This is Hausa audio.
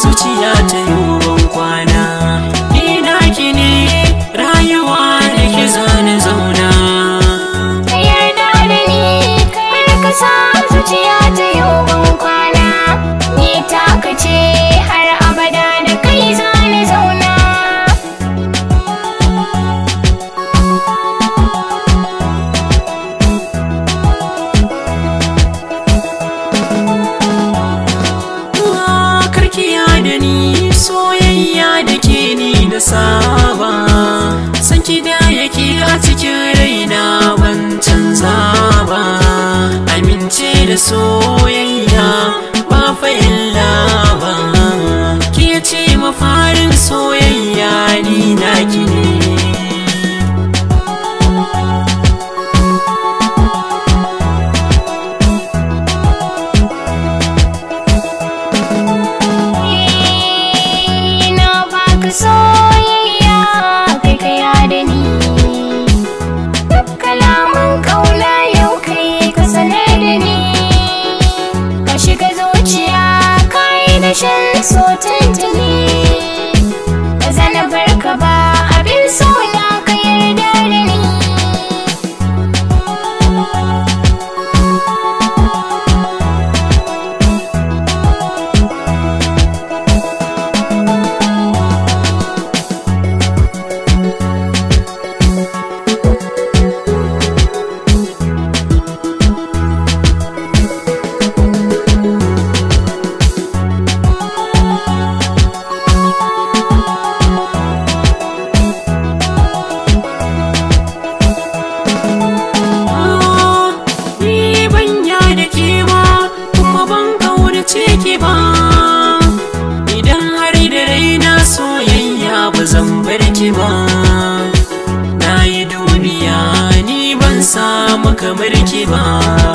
zuciya ta yi ban kwana, ni naki ne rayuwa da ke zane zauna. Ka yarda da ni kar ka sa zuciya ta yi ban kwana, ni taka ce har abada da kai zane zauna. Da ni soyayya da ke ni da saba, san ki da yake a cikin raina ban canza ba. Amince da soyayya ba fa illa ba, ke ce mafarin soyayya ni naki ne. Soyayya kai kaya da ni, duk kalaman kauna yau kai ka sanar da ni. Ka shiga zuciya ka yi da shan so tuntuni, ba zana barka ba abin sona ka yarda da ni. Ki ba idan har da raina soyayya ba zan bar ki ba. Na yi duniya ni ban samu kamar ki ba.